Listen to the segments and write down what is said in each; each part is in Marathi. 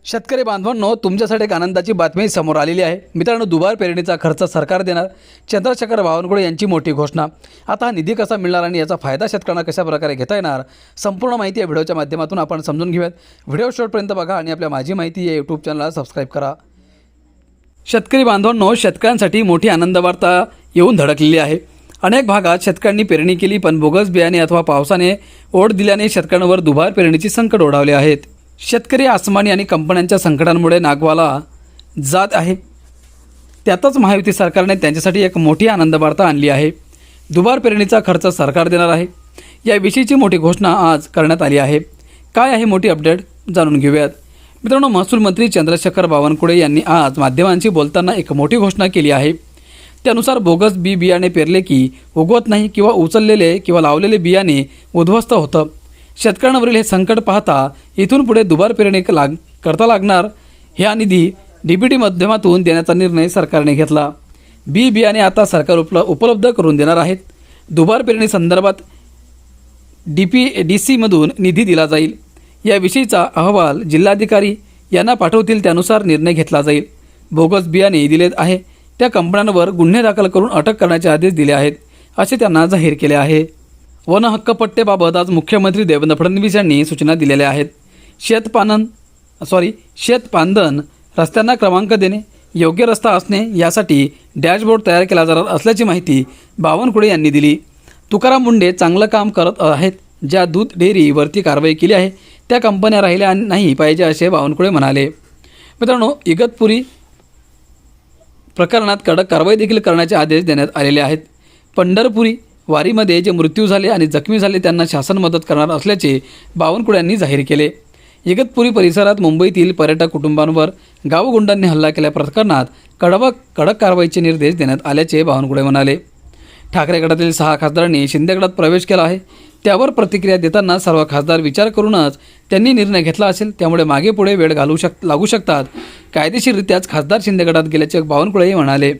शेतकरी बांधवांनो, तुमच्यासाठी एक आनंदाची बातमी समोर आलेली आहे। मित्रांनो, दुबार पेरणीचा खर्च सरकार देणार, चंद्रशेखर बावनकुळे यांची मोठी घोषणा। आता हा निधी कसा मिळणार आणि याचा फायदा शेतकऱ्यांना कशा प्रकारे घेता येणार, संपूर्ण माहिती या व्हिडिओच्या माध्यमातून आपण समजून घेऊयात। व्हिडिओ शेवटपर्यंत बघा आणि आपल्या माझी माहिती या यूट्यूब चॅनलला सबस्क्राइब करा। शेतकरी बांधवांनो, शेतकऱ्यांसाठी मोठी आनंद वार्ता येऊन धडकलेली आहे। अनेक भागात शेतकऱ्यांनी पेरणी केली, पण बोगस बियाणे अथवा पावसाने ओढ दिल्याने शेतकऱ्यांवर दुबार पेरणीची संकट ओढावले आहेत। शेतकरी आसमानी आणि कंपन्यांच्या संकटांमुळे नागवाला जात आहे। त्यातच महायुती सरकारने त्यांच्यासाठी एक मोठी आनंद वार्ता आणली आहे। दुबार पेरणीचा खर्च सरकार देणार आहे, याविषयीची मोठी घोषणा आज करण्यात आली आहे। काय आहे मोठी अपडेट, जाणून घेऊयात। मित्रांनो, महसूल मंत्री चंद्रशेखर बावनकुळे यांनी आज माध्यमांशी बोलताना एक मोठी घोषणा केली आहे। त्यानुसार बोगस बियाणे पेरले की उगवत नाही किंवा उचललेले किंवा लावलेले बियाणे उद्ध्वस्त होतं। शेतकऱ्यांवरील हे संकट पाहता इथून पुढे दुबार पेरणी करता लागणार ह्या निधी डीबीटी माध्यमातून देण्याचा निर्णय सरकारने घेतला। बियाणे आता सरकार उपलब्ध करून देणार आहेत। दुबार पेरणी संदर्भात DPDC मधून निधी दिला जाईल। याविषयीचा अहवाल जिल्हाधिकारी यांना पाठवतील, त्यानुसार निर्णय घेतला जाईल। बोगस बियाणे दिले आहे त्या कंपन्यांवर गुन्हे दाखल करून अटक करण्याचे आदेश दिले आहेत, असे त्यांना जाहीर केले आहे। वन हक्क पट्ट्याबाबत आज मुख्यमंत्री देवेंद्र फडणवीस यांनी सूचना दिलेल्या आहेत। शेतपांदन रस्त्यांना क्रमांक देणे, योग्य रस्ता असणे यासाठी डॅशबोर्ड तयार केला जाणार असल्याची माहिती बावनकुळे यांनी दिली। तुकाराम मुंडे चांगलं काम करत आहेत। ज्या दूध डेअरीवरती कारवाई केली आहे त्या कंपन्या राहिल्या नाही पाहिजे, असे बावनकुळे म्हणाले। मित्रांनो, इगतपुरी प्रकरणात कडक कारवाई देखील करण्याचे आदेश देण्यात आलेले आहेत। पंढरपुरी वारीमध्ये जे मृत्यू झाले आणि जखमी झाले त्यांना शासन मदत करणार असल्याचे बावनकुळे यांनी जाहीर केले। इगतपुरी परिसरात मुंबईतील पर्यटक कुटुंबांवर गावगुंडांनी हल्ला केल्या प्रकरणात कडक कारवाईचे निर्देश देण्यात आल्याचे बावनकुळे म्हणाले। ठाकरे गटातील 6 खासदारांनी शिंदे गटात प्रवेश केला आहे। त्यावर प्रतिक्रिया देताना सर्व खासदार विचार करूनच त्यांनी निर्णय घेतला असेल, त्यामुळे मागे पुढे वेळ लागू शकतात। कायदेशीररित्याच खासदार शिंदे गटात गेल्याचे बावनकुळे म्हणाले।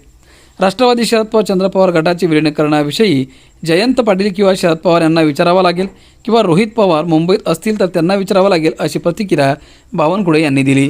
राष्ट्रवादी शरद पवार चंद्र पवार गटाचे विलीनीकरणाविषयी जयंत पाटील किंवा शरद पवार यांना विचारावं लागेल किंवा रोहित पवार मुंबईत असतील तर त्यांना विचारावं लागेल, अशी प्रतिक्रिया बावनकुळे यांनी दिली।